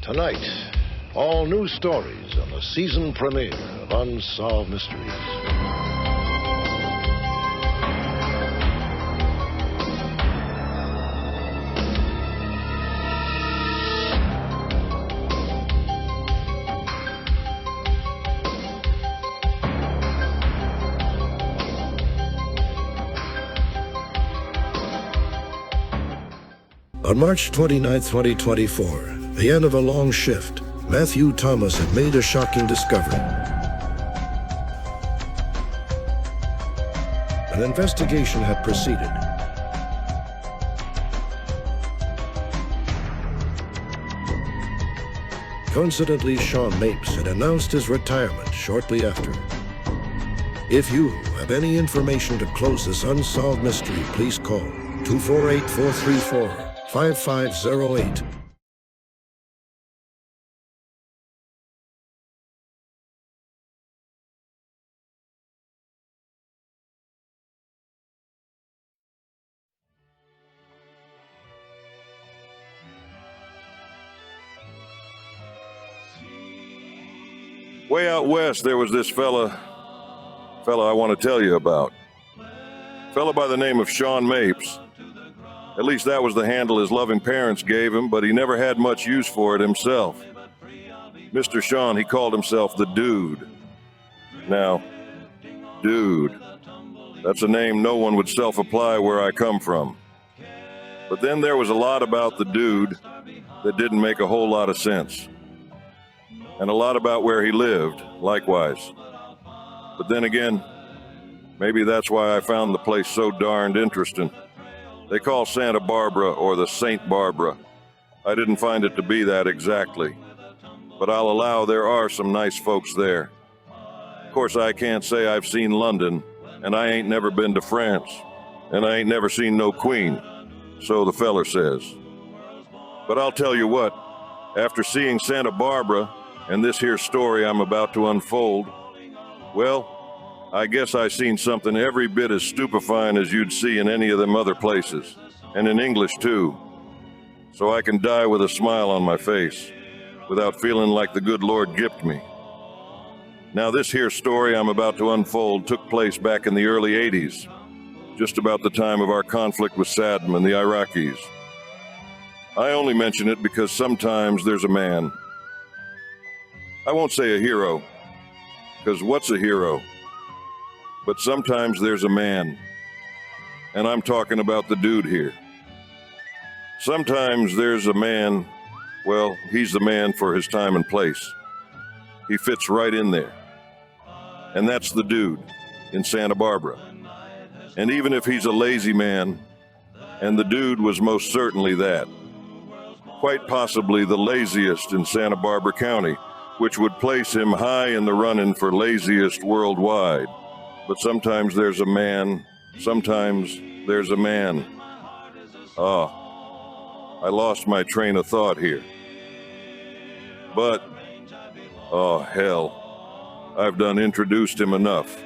Tonight, all new stories on the season premiere of Unsolved Mysteries. On March 29, 2024, the end of a long shift, Matthew Thomas had made a shocking discovery. An investigation had proceeded. Coincidentally, Shaun had announced his retirement shortly after. If you have any information to close this unsolved mystery, please call 248-434-5508. Way out west, there was this fella I want to tell you about. Fella by the name of Shaun Mapes. At least that was the handle his loving parents gave him, but he never had much use for it himself. Mr. Shaun, he called himself the Dude. Now, Dude, that's a name no one would self-apply where I come from. But then there was a lot about the Dude that didn't make a whole lot of sense. And a lot about where he lived, likewise. But then again, maybe that's why I found the place so darned interesting. They call Santa Barbara or the Saint Barbara. I didn't find it to be that exactly. But I'll allow there are some nice folks there. Of course, I can't say I've seen London, and I ain't never been to France, and I ain't never seen no queen, so the feller says. But I'll tell you what, after seeing Santa Barbara, and this here story I'm about to unfold, well, I guess I seen something every bit as stupefying as you'd see in any of them other places, and in English too. So I can die with a smile on my face, without feeling like the good Lord gypped me. Now this here story I'm about to unfold took place back in the early 80s, just about the time of our conflict with Saddam and the Iraqis. I only mention it because sometimes there's a man. I won't say a hero, because what's a hero? But sometimes there's a man, and I'm talking about the Dude here. Sometimes there's a man, well, he's the man for his time and place. He fits right in there. And that's the Dude in Santa Barbara. And even if he's a lazy man, and the Dude was most certainly that, quite possibly the laziest in Santa Barbara County, which would place him high in the running for laziest worldwide. But sometimes there's a man, sometimes there's a man. I lost my train of thought here. But, oh hell, I've done introduced him enough.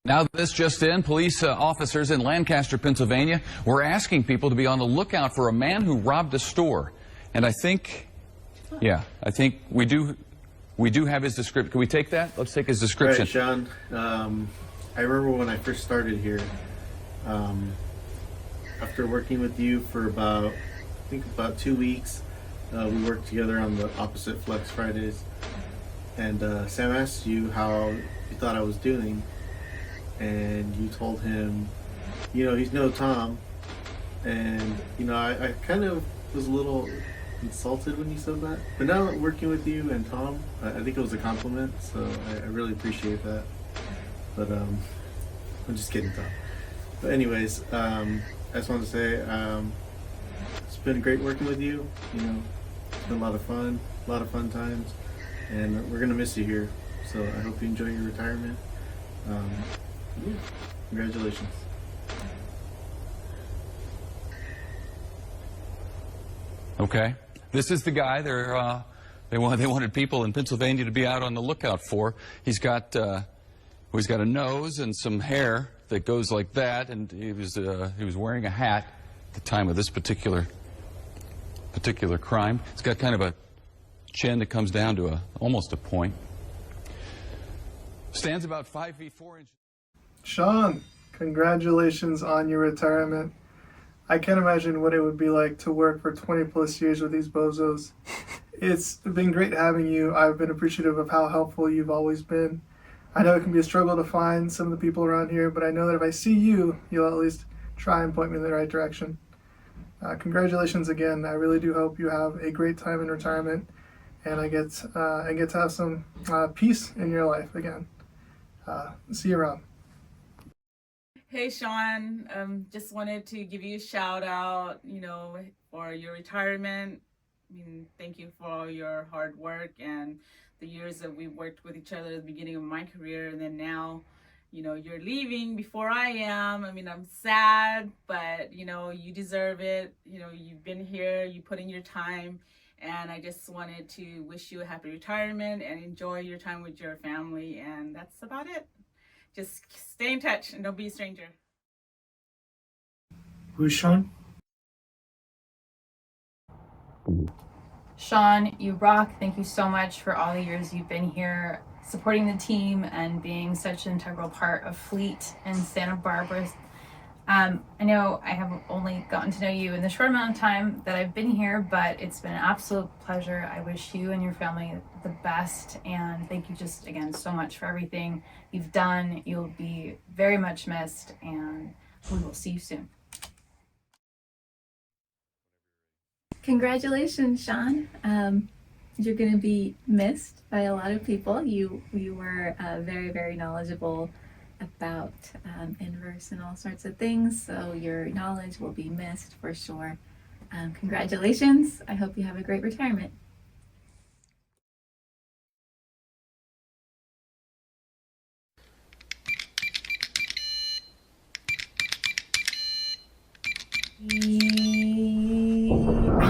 Now this just in, police officers in Lancaster, Pennsylvania were asking people to be on the lookout for a man who robbed a store. And I think we do have his description. Can we take that? Let's take his description. Right, Shaun. I remember when I first started here, after working with you for about 2 weeks, we worked together on the opposite Flex Fridays. And Sam asked you how you thought I was doing. And you told him, he's no Tom. And, I kind of was a little insulted when you said that. But now working with you and Tom, I think it was a compliment. So I really appreciate that. But I'm just kidding, Tom. But anyways, I just wanted to say it's been great working with you. It's been a lot of fun times. And we're going to miss you here. So I hope you enjoy your retirement. Congratulations. Okay, this is the guy they wanted people in Pennsylvania to be out on the lookout for. He's got a nose and some hair that goes like that, and he was wearing a hat at the time of this particular crime. He's got kind of a chin that comes down to almost a point. Stands about 5 feet 4 inches. Shaun, congratulations on your retirement. I can't imagine what it would be like to work for 20 plus years with these bozos. It's been great having you. I've been appreciative of how helpful you've always been. I know it can be a struggle to find some of the people around here, but I know that if I see you, you'll at least try and point me in the right direction. Congratulations again. I really do hope you have a great time in retirement, and I get to have some peace in your life again. See you around. Hey Shaun, just wanted to give you a shout out, for your retirement. I mean, thank you for all your hard work and the years that we worked with each other at the beginning of my career, and then now, you're leaving before I am. I mean, I'm sad, but you deserve it. You've been here, you put in your time, and I just wanted to wish you a happy retirement and enjoy your time with your family, and that's about it. Just stay in touch and don't be a stranger. Who's Shaun? Shaun, you rock. Thank you so much for all the years you've been here, supporting the team and being such an integral part of Fleet and Santa Barbara. I know I have only gotten to know you in the short amount of time that I've been here, but it's been an absolute pleasure. I wish you and your family the best, and thank you just again so much for everything you've done. You'll be very much missed, and we will see you soon. Congratulations, Shaun. You're going to be missed by a lot of people. You were very, very knowledgeable about inverse and all sorts of things, so your knowledge will be missed for sure. Congratulations. I hope you have a great retirement.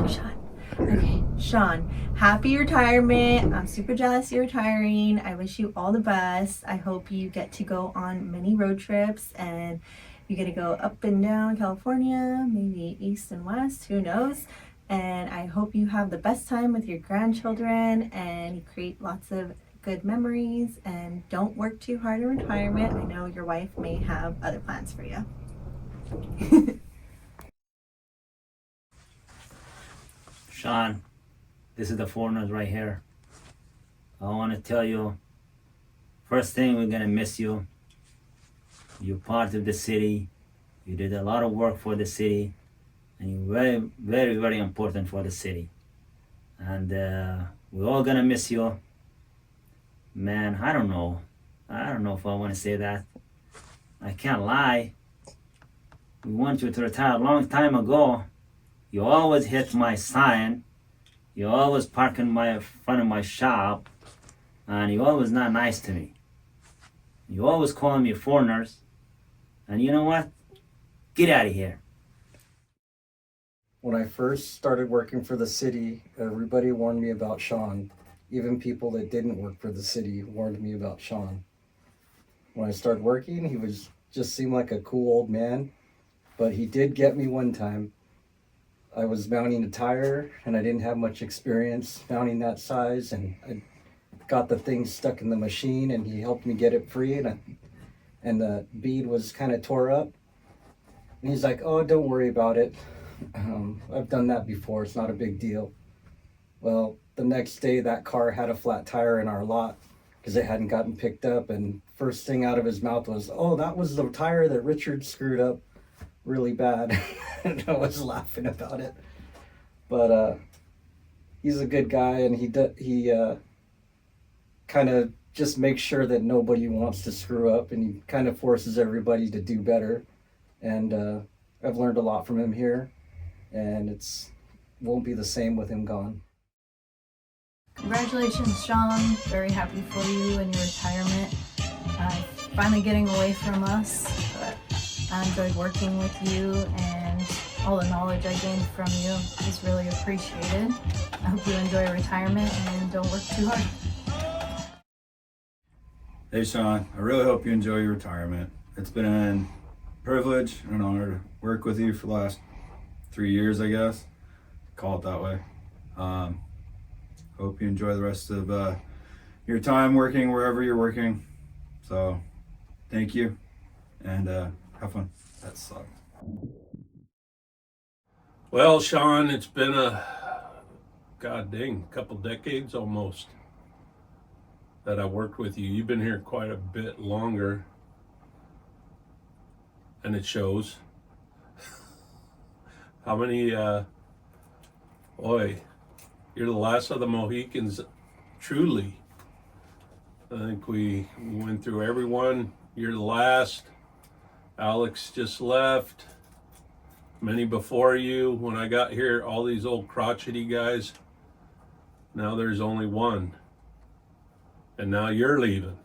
Shaun. Okay, Shaun, happy retirement. I'm super jealous you're retiring. I wish you all the best. I hope you get to go on many road trips and you get to go up and down California, maybe east and west, who knows. And I hope you have the best time with your grandchildren and you create lots of good memories, and don't work too hard in retirement. I know your wife may have other plans for you. Shaun, this is the foreigners right here. I want to tell you, first thing, we're going to miss you. You're part of the city. You did a lot of work for the city, and you're very, very, very important for the city. And we're all going to miss you. Man, I don't know if I want to say that. I can't lie. We want you to retire a long time ago. You always hit my sign. You always park in front of my shop. And you always not nice to me. You always calling me foreigners. And you know what? Get out of here. When I first started working for the city, everybody warned me about Shaun. Even people that didn't work for the city warned me about Shaun. When I started working, he just seemed like a cool old man. But he did get me one time. I was mounting a tire and I didn't have much experience mounting that size, and I got the thing stuck in the machine and he helped me get it free, and the bead was kind of tore up. And he's like, "Oh, don't worry about it. I've done that before. It's not a big deal." Well, the next day that car had a flat tire in our lot because it hadn't gotten picked up, and first thing out of his mouth was, "Oh, that was the tire that Richard screwed up really bad." And I was laughing about it. But he's a good guy, and he kind of just makes sure that nobody wants to screw up, and he kind of forces everybody to do better. And I've learned a lot from him here, and won't be the same with him gone. Congratulations, Shaun. Very happy for you and your retirement. Finally getting away from us, but I enjoyed working with you, and all the knowledge I gained from you is really appreciated. I hope you enjoy retirement and don't work too hard. Hey Shaun, I really hope you enjoy your retirement. It's been a privilege and an honor to work with you for the last 3 years, I guess. Call it that way. Hope you enjoy the rest of your time working wherever you're working. So, thank you, and have fun. That sucked. Well, Shaun, it's been a couple decades almost that I worked with you. You've been here quite a bit longer, and it shows. How many, boy, you're the last of the Mohicans, truly. I think we went through everyone. You're the last. Alex just left. Many before you. When I got here, all these old crotchety guys. Now there's only one. And now you're leaving.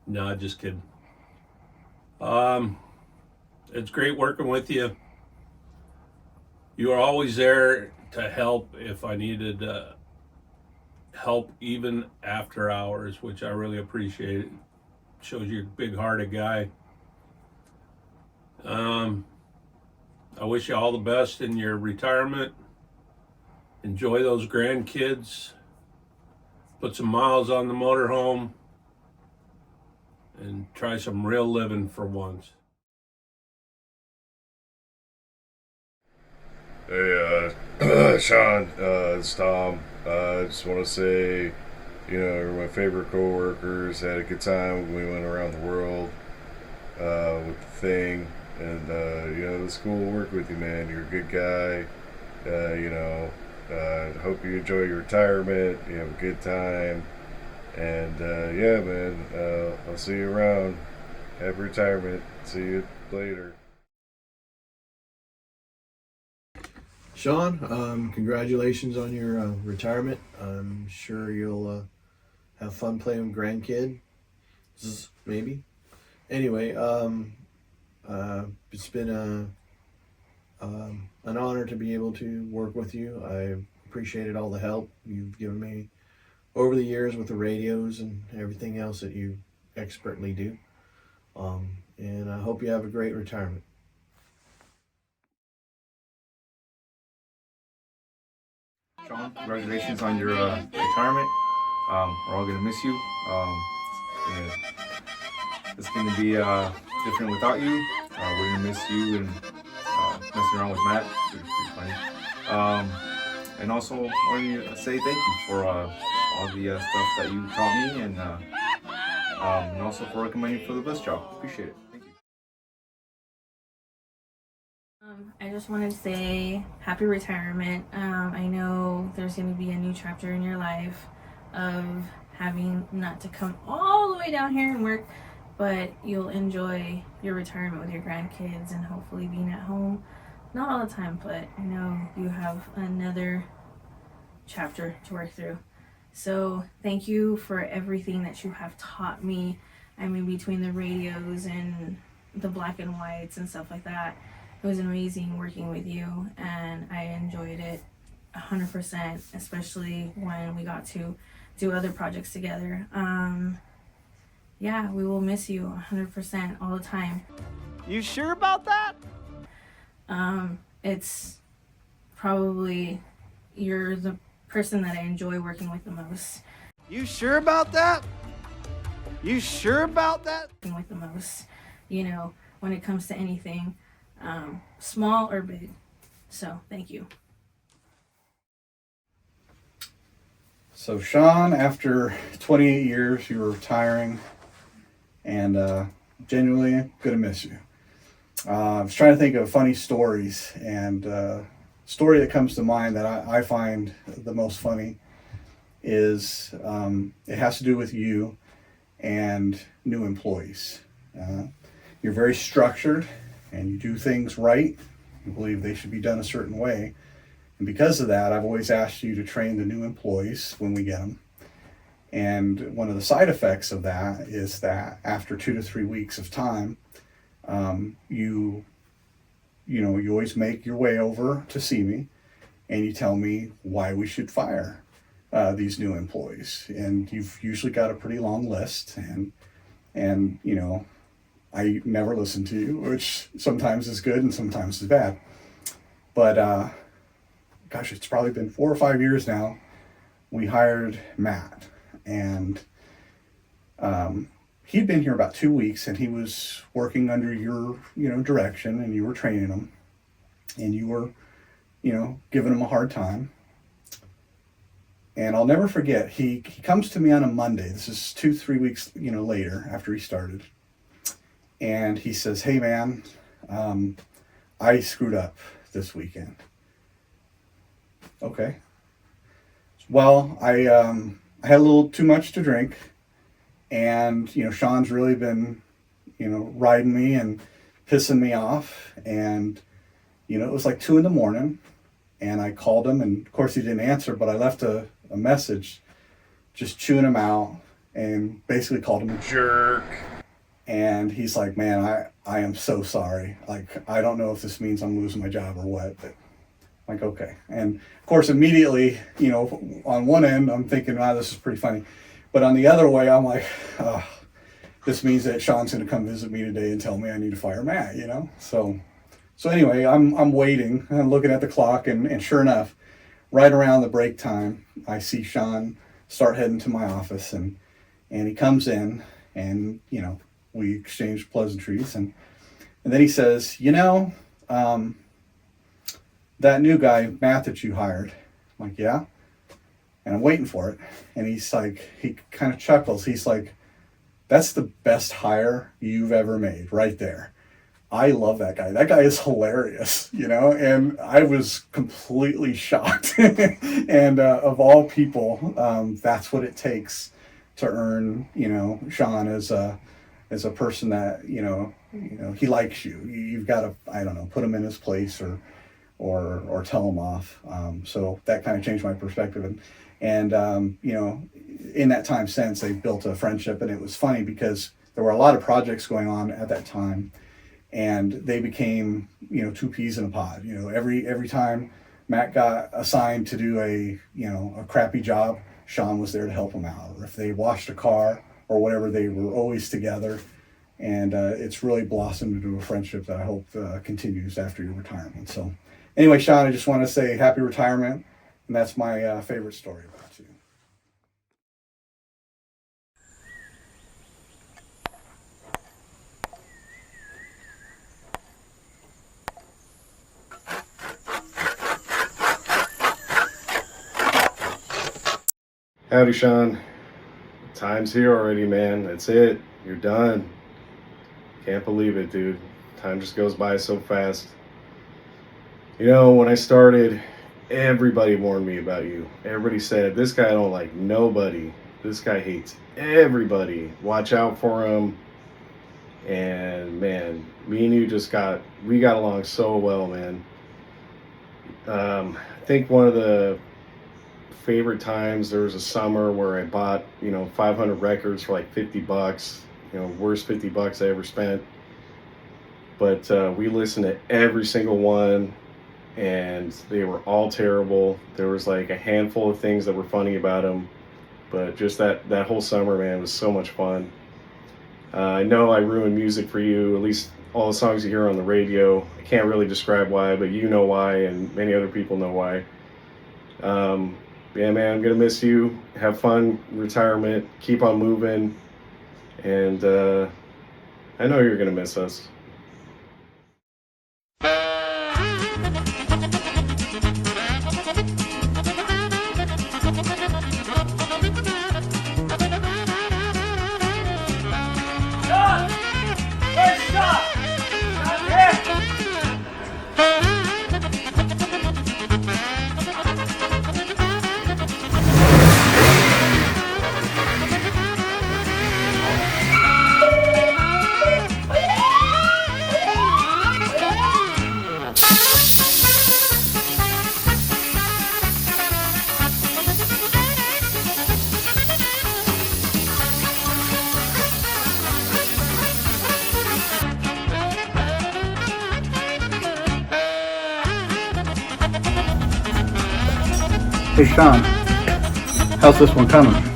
No, just kidding. It's great working with you. You were always there to help if I needed help, even after hours, which I really appreciate. It shows you're a big-hearted guy. I wish you all the best in your retirement. Enjoy those grandkids. Put some miles on the motorhome. And try some real living for once. Hey, Shaun, it's Tom. I just want to say, you're my favorite co-workers. Had a good time when we went around the world with the thing. And, it's cool to work with you, man. You're a good guy. Hope you enjoy your retirement. You have a good time. And, yeah, man, I'll see you around. Have retirement. See you later. Shaun, congratulations on your retirement. I'm sure you'll have fun playing with grandkids, maybe. Anyway, it's been an honor to be able to work with you. I appreciated all the help you've given me over the years with the radios and everything else that you expertly do. And I hope you have a great retirement. Shaun, congratulations on your retirement. We're all gonna miss you. It's gonna be different without you. We're gonna miss you and messing around with Matt. It's pretty funny. And also wanted to say thank you for all the stuff that you taught me, and also for recommending for the bus job. Appreciate it. Thank you. I just wanted to say happy retirement. I know there's going to be a new chapter in your life of having not to come all the way down here and work, but you'll enjoy your retirement with your grandkids and hopefully being at home. Not all the time, but I know you have another chapter to work through. So thank you for everything that you have taught me. I mean, between the radios and the black and whites and stuff like that, it was amazing working with you, and I enjoyed it 100%, especially when we got to do other projects together. Yeah, we will miss you 100% all the time. You sure about that? It's probably, you're the person that I enjoy working with the most. You sure about that? You sure about that? With the most, when it comes to anything, small or big. So, thank you. So Shaun, after 28 years, you were retiring, and genuinely gonna miss you. I was trying to think of funny stories, and story that comes to mind that I find the most funny is it has to do with you and new employees. You're very structured and you do things right. You believe they should be done a certain way. And because of that, I've always asked you to train the new employees when we get them. And one of the side effects of that is that after 2 to 3 weeks of time, you you always make your way over to see me, and you tell me why we should fire these new employees. And you've usually got a pretty long list, and I never listen to you, which sometimes is good and sometimes is bad. But gosh, it's probably been 4 or 5 years now. We hired Matt, and he'd been here about 2 weeks, and he was working under your direction, and you were training him, and you were giving him a hard time. And I'll never forget, he comes to me on a Monday. This is 2-3 weeks later after he started, and he says, "Hey man, I screwed up this weekend." Okay. Well, I had a little too much to drink, and Shaun's really been riding me and pissing me off, and it was like 2 a.m, and I called him, and of course he didn't answer, but I left a message just chewing him out and basically called him a jerk. And he's like, "Man, I am so sorry. Like, I don't know if this means I'm losing my job or what," but I'm like, okay. And of course, immediately, on one end, I'm thinking, wow, this is pretty funny. But on the other way, I'm like, oh, this means that Shaun's going to come visit me today and tell me I need to fire Matt, So anyway, I'm waiting and looking at the clock, and sure enough, right around the break time, I see Shaun start heading to my office, and he comes in, and we exchange pleasantries, and then he says, that new guy, Matt, that you hired. I'm like, yeah. And I'm waiting for it. And he's like, he kind of chuckles. He's like, "That's the best hire you've ever made right there. I love that guy. That guy is hilarious," and I was completely shocked. And of all people, that's what it takes to earn, Shaun as a person that, he likes you. You've got to, I don't know, put him in his place or tell him off. So that kind of changed my perspective. And in that time since, they've built a friendship. And it was funny because there were a lot of projects going on at that time, and they became, two peas in a pod. Every time Matt got assigned to do a crappy job, Shaun was there to help him out. Or if they washed a car or whatever, they were always together. And it's really blossomed into a friendship that I hope continues after your retirement. So anyway, Shaun, I just want to say happy retirement, and that's my favorite story about you. Howdy, Shaun. Time's here already, man. That's it. You're done. Can't believe it, dude. Time just goes by so fast. When I started, everybody warned me about you. Everybody said, "This guy don't like nobody. This guy hates everybody. Watch out for him." And man, me and you we got along so well, man. I think one of the favorite times, there was a summer where I bought 500 records for like $50. Worst $50 I ever spent. But we listened to every single one, and they were all terrible. There was like a handful of things that were funny about them, but just that whole summer, man, was so much fun. I know I ruined music for you, at least all the songs you hear on the radio. I can't really describe why, but you know why, and many other people know why. Yeah, man, I'm gonna miss you. Have fun, retirement, keep on moving, and I know you're gonna miss us. Hey Shaun, how's this one coming?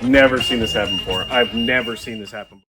Never seen this happen before. I've never seen this happen before.